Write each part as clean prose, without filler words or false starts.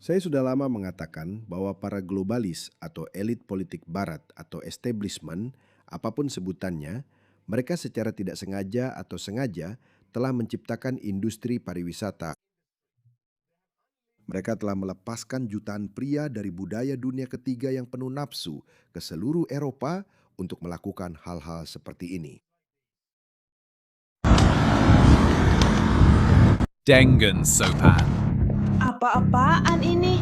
Saya sudah lama mengatakan bahwa para globalis atau elit politik barat atau establishment, apapun sebutannya, mereka secara tidak sengaja atau sengaja telah menciptakan industri pariwisata. Mereka telah melepaskan jutaan pria dari budaya dunia ketiga yang penuh nafsu ke seluruh Eropa untuk melakukan hal-hal seperti ini. Dengan Sopan. Apa-apaan ini?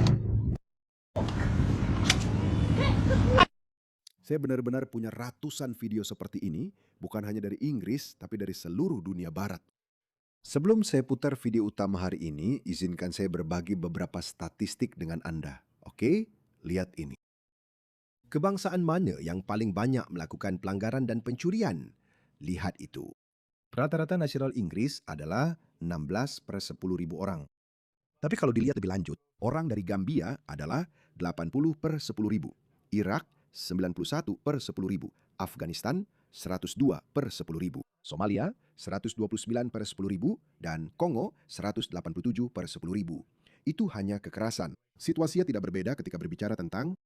Saya benar-benar punya ratusan video seperti ini, bukan hanya dari Inggris, tapi dari seluruh dunia barat. Sebelum saya putar video utama hari ini, izinkan saya berbagi beberapa statistik dengan Anda. Oke, lihat ini. Kebangsaan mana yang paling banyak melakukan pelanggaran dan pencurian? Lihat itu. Rata-rata nasional Inggris adalah 16 per 10 ribu orang. Tapi kalau dilihat lebih lanjut, orang dari Gambia adalah 80 per 10 ribu. Irak 91 per 10 ribu. Afghanistan 102 per 10 ribu. Somalia 129 per 10 ribu. Dan Kongo 187 per 10 ribu. Itu hanya kekerasan. Situasinya tidak berbeda ketika berbicara tentang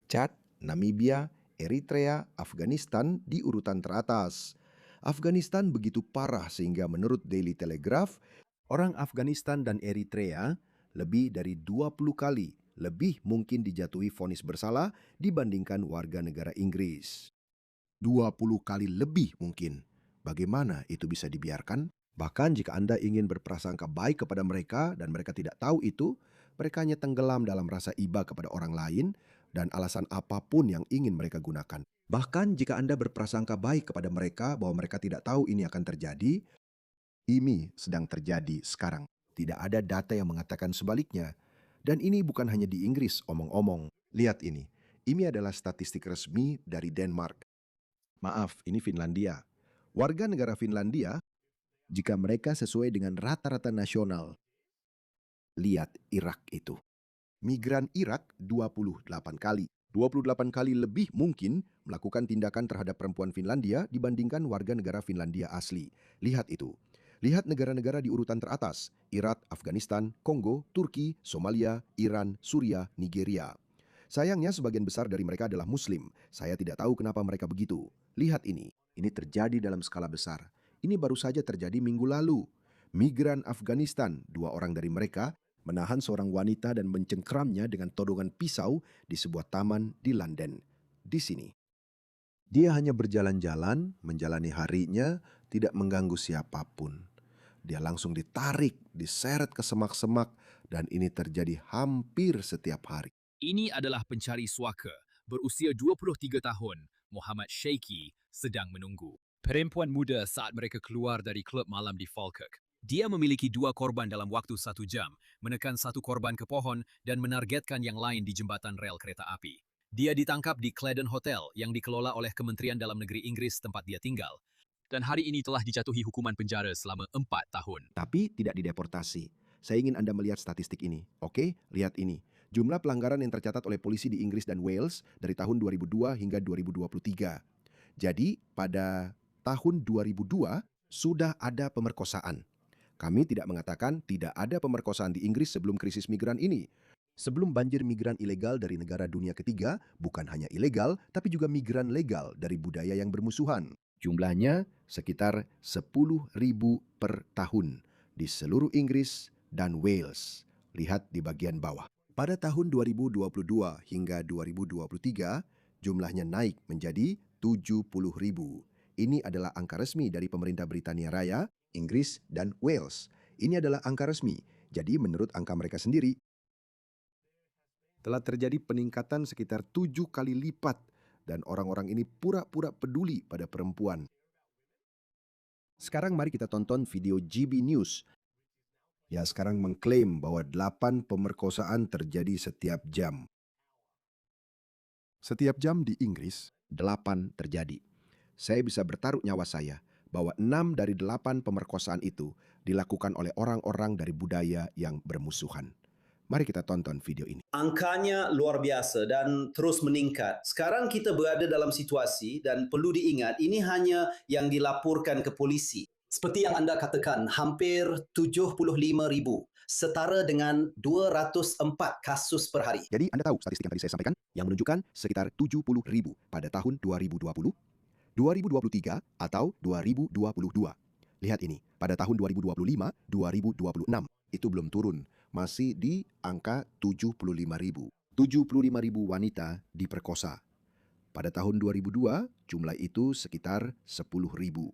Chad, Namibia, Eritrea, Afghanistan di urutan teratas. Afghanistan begitu parah sehingga menurut Daily Telegraph, orang Afghanistan dan Eritrea lebih dari 20 kali lebih mungkin dijatuhi vonis bersalah dibandingkan warga negara Inggris. 20 kali lebih mungkin. Bagaimana itu bisa dibiarkan? Bahkan jika Anda ingin berprasangka baik kepada mereka dan mereka tidak tahu itu, mereka hanya tenggelam dalam rasa iba kepada orang lain dan alasan apapun yang ingin mereka gunakan. Bahkan jika Anda berprasangka baik kepada mereka bahwa mereka tidak tahu ini akan terjadi, ini sedang terjadi sekarang. Tidak ada data yang mengatakan sebaliknya. Dan ini bukan hanya di Inggris omong-omong. Lihat ini. Ini adalah statistik resmi dari Denmark. Maaf, ini Finlandia. Warga negara Finlandia, jika mereka sesuai dengan rata-rata nasional, lihat Irak itu. Migran Irak 28 kali. 28 kali lebih mungkin melakukan tindakan terhadap perempuan Finlandia dibandingkan warga negara Finlandia asli. Lihat itu. Lihat negara-negara di urutan teratas. Irak, Afghanistan, Kongo, Turki, Somalia, Iran, Suriah, Nigeria. Sayangnya sebagian besar dari mereka adalah Muslim. Saya tidak tahu kenapa mereka begitu. Lihat ini. Ini terjadi dalam skala besar. Ini baru saja terjadi minggu lalu. Migran Afghanistan, 2 orang dari mereka, menahan seorang wanita dan mencengkramnya dengan todongan pisau di sebuah taman di London. Di sini. Dia hanya berjalan-jalan, menjalani harinya, tidak mengganggu siapapun. Dia langsung ditarik, diseret ke semak-semak, dan ini terjadi hampir setiap hari. Ini adalah pencari suaka berusia 23 tahun, Muhammad Sheikhi, sedang menunggu. Perempuan muda saat mereka keluar dari klub malam di Falkirk. Dia memiliki 2 korban dalam waktu 1 jam, menekan 1 korban ke pohon dan menargetkan yang lain di jembatan rel kereta api. Dia ditangkap di Cladden Hotel yang dikelola oleh Kementerian Dalam Negeri Inggris tempat dia tinggal. Dan hari ini telah dijatuhi hukuman penjara selama 4 tahun. Tapi tidak dideportasi. Saya ingin Anda melihat statistik ini. Oke, lihat ini. Jumlah pelanggaran yang tercatat oleh polisi di Inggris dan Wales dari tahun 2002 hingga 2023. Jadi, pada tahun 2002 sudah ada pemerkosaan. Kami tidak mengatakan tidak ada pemerkosaan di Inggris sebelum krisis migran ini. Sebelum banjir migran ilegal dari negara dunia ketiga, bukan hanya ilegal, tapi juga migran legal dari budaya yang bermusuhan. Jumlahnya sekitar 10.000 per tahun di seluruh Inggris dan Wales. Lihat di bagian bawah. Pada tahun 2022 hingga 2023, jumlahnya naik menjadi 70.000. Ini adalah angka resmi dari pemerintah Britania Raya, Inggris, dan Wales. Ini adalah angka resmi. Jadi menurut angka mereka sendiri, telah terjadi peningkatan sekitar 7 kali lipat dan orang-orang ini pura-pura peduli pada perempuan. Sekarang mari kita tonton video GB News. Ya, sekarang mengklaim bahwa 8 pemerkosaan terjadi setiap jam. Setiap jam di Inggris, 8 terjadi. Saya bisa bertaruh nyawa saya bahwa 6 dari 8 pemerkosaan itu dilakukan oleh orang-orang dari budaya yang bermusuhan. Mari kita tonton video ini. Angkanya luar biasa dan terus meningkat. Sekarang kita berada dalam situasi dan perlu diingat ini hanya yang dilaporkan ke polisi. Seperti yang anda katakan, hampir 75,000. setara dengan 204 kasus per hari. Jadi Anda tahu statistik yang tadi saya sampaikan yang menunjukkan sekitar 70.000 pada tahun 2020, 2023 atau 2022. Lihat ini, pada tahun 2025, 2026 itu belum turun, masih di angka 75.000. 75.000 wanita diperkosa. Pada tahun 2002, jumlah itu sekitar 10.000.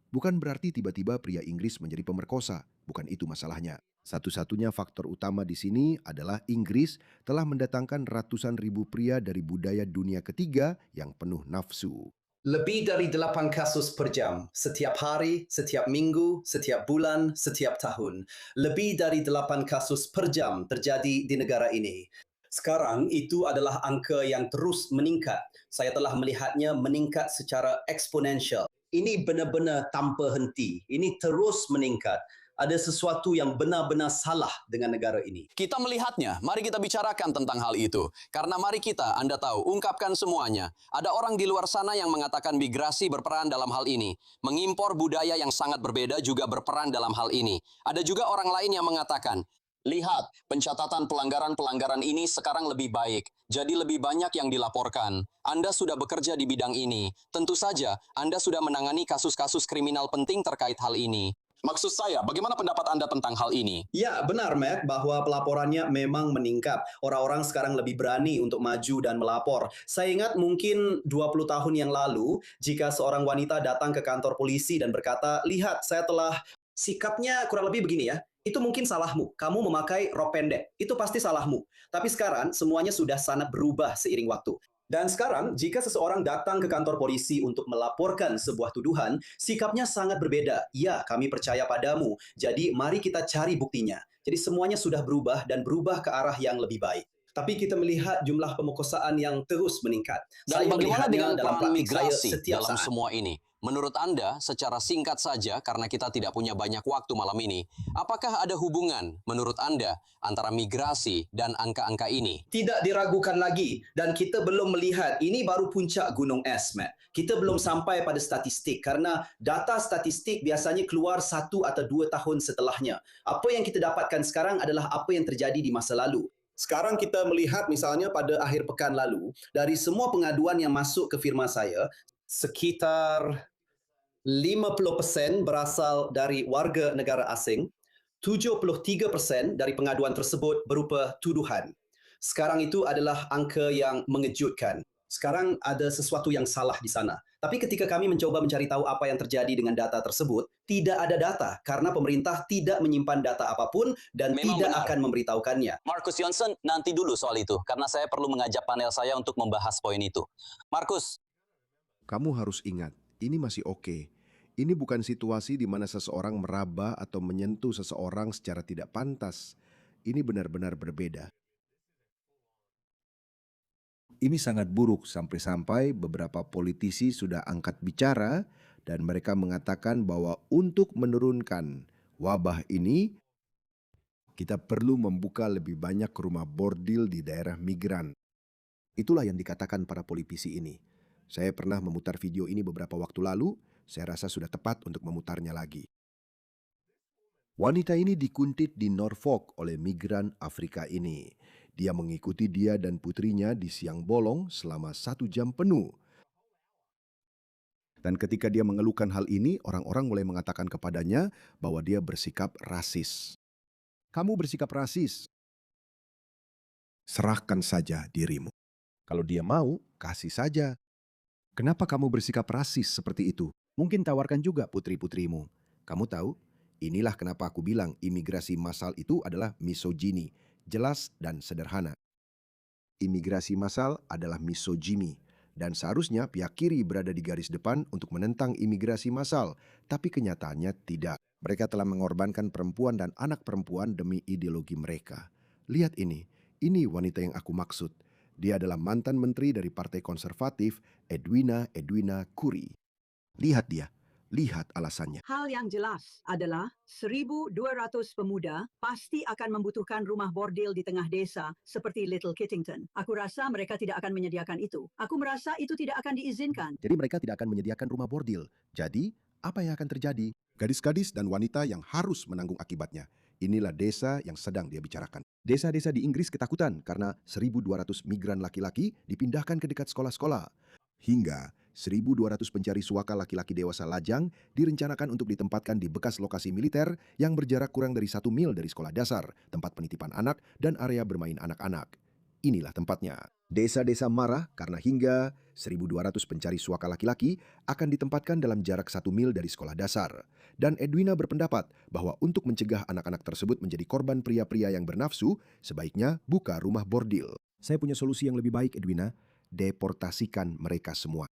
Bukan berarti tiba-tiba pria Inggris menjadi pemerkosa, bukan itu masalahnya. Satu-satunya faktor utama di sini adalah Inggris telah mendatangkan ratusan ribu pria dari budaya dunia ketiga yang penuh nafsu. Lebih dari 8 kasus per jam, setiap hari, setiap minggu, setiap bulan, setiap tahun. Lebih dari 8 kasus per jam terjadi di negara ini. Sekarang itu adalah angka yang terus meningkat. Saya telah melihatnya meningkat secara eksponensial. Ini benar-benar tanpa henti. Ini terus meningkat. Ada sesuatu yang benar-benar salah dengan negara ini. Kita melihatnya, mari kita bicarakan tentang hal itu. Karena mari kita, Anda tahu, ungkapkan semuanya. Ada orang di luar sana yang mengatakan migrasi berperan dalam hal ini. Mengimpor budaya yang sangat berbeda juga berperan dalam hal ini. Ada juga orang lain yang mengatakan, lihat, pencatatan pelanggaran-pelanggaran ini sekarang lebih baik. Jadi lebih banyak yang dilaporkan. Anda sudah bekerja di bidang ini. Tentu saja, Anda sudah menangani kasus-kasus kriminal penting terkait hal ini. Maksud saya, bagaimana pendapat Anda tentang hal ini? Ya, benar, Matt, bahwa pelaporannya memang meningkat. Orang-orang sekarang lebih berani untuk maju dan melapor. Saya ingat mungkin 20 tahun yang lalu, jika seorang wanita datang ke kantor polisi dan berkata, lihat, saya telah... Sikapnya kurang lebih begini ya, itu mungkin salahmu. Kamu memakai rok pendek, itu pasti salahmu. Tapi sekarang, semuanya sudah sangat berubah seiring waktu. Dan sekarang, jika seseorang datang ke kantor polisi untuk melaporkan sebuah tuduhan, sikapnya sangat berbeda. Ya, kami percaya padamu. Jadi, mari kita cari buktinya. Jadi, semuanya sudah berubah dan berubah ke arah yang lebih baik. Tapi kita melihat jumlah pemerkosaan yang terus meningkat. Dan bagaimana dengan dalam peran praktik saya migrasi setiap dalam saat. semua ini? Menurut Anda, secara singkat saja, karena kita tidak punya banyak waktu malam ini, apakah ada hubungan, menurut Anda, antara migrasi dan angka-angka ini? Tidak diragukan lagi. Dan kita belum melihat, ini baru puncak gunung es, Matt. Kita belum sampai pada statistik karena data statistik biasanya keluar 1 atau 2 tahun setelahnya. Apa yang kita dapatkan sekarang adalah apa yang terjadi di masa lalu. Sekarang kita melihat misalnya pada akhir pekan lalu, dari semua pengaduan yang masuk ke firma saya, sekitar 50% berasal dari warga negara asing, 73% dari pengaduan tersebut berupa tuduhan. Sekarang itu adalah angka yang mengejutkan. Sekarang ada sesuatu yang salah di sana. Tapi ketika kami mencoba mencari tahu apa yang terjadi dengan data tersebut, tidak ada data karena pemerintah tidak menyimpan data apapun dan Memang tidak benar. akan memberitahukannya. Markus Johnson, nanti dulu soal itu, karena saya perlu mengajak panel saya untuk membahas poin itu. Markus, Kamu harus ingat, ini masih oke. Ini bukan situasi di mana seseorang meraba atau menyentuh seseorang secara tidak pantas. Ini benar-benar berbeda. Ini sangat buruk sampai-sampai beberapa politisi sudah angkat bicara dan mereka mengatakan bahwa untuk menurunkan wabah ini, kita perlu membuka lebih banyak rumah bordil di daerah migran. Itulah yang dikatakan para politisi ini. Saya pernah memutar video ini beberapa waktu lalu, saya rasa sudah tepat untuk memutarnya lagi. Wanita ini dikuntit di Norfolk oleh migran Afrika ini. Dia mengikuti dia dan putrinya di siang bolong selama 1 jam penuh. Dan ketika dia mengeluhkan hal ini, orang-orang mulai mengatakan kepadanya bahwa dia bersikap rasis. Kamu bersikap rasis. Serahkan saja dirimu. Kalau dia mau, kasih saja. Kenapa kamu bersikap rasis seperti itu? Mungkin tawarkan juga putri-putrimu. Kamu tahu, inilah kenapa aku bilang imigrasi massal itu adalah misogini. Jelas dan sederhana. Imigrasi massal adalah misogini dan seharusnya pihak kiri berada di garis depan untuk menentang imigrasi massal, tapi kenyataannya tidak. Mereka telah mengorbankan perempuan dan anak perempuan demi ideologi mereka. Lihat ini wanita yang aku maksud. Dia adalah mantan menteri dari Partai Konservatif, Edwina Curry. Lihat dia. Lihat alasannya. Hal yang jelas adalah 1.200 pemuda pasti akan membutuhkan rumah bordil di tengah desa seperti Little Kittington. Aku rasa mereka tidak akan menyediakan itu. Aku merasa itu tidak akan diizinkan. Jadi mereka tidak akan menyediakan rumah bordil. Jadi, apa yang akan terjadi? Gadis-gadis dan wanita yang harus menanggung akibatnya. Inilah desa yang sedang dia bicarakan. Desa-desa di Inggris ketakutan karena 1.200 migran laki-laki dipindahkan ke dekat sekolah-sekolah. Hingga 1.200 pencari suaka laki-laki dewasa lajang direncanakan untuk ditempatkan di bekas lokasi militer yang berjarak kurang dari 1 mil dari sekolah dasar, tempat penitipan anak, dan area bermain anak-anak. Inilah tempatnya. Desa-desa marah karena hingga 1.200 pencari suaka laki-laki akan ditempatkan dalam jarak 1 mil dari sekolah dasar. Dan Edwina berpendapat bahwa untuk mencegah anak-anak tersebut menjadi korban pria-pria yang bernafsu, sebaiknya buka rumah bordil. Saya punya solusi yang lebih baik, Edwina. Deportasikan mereka semua.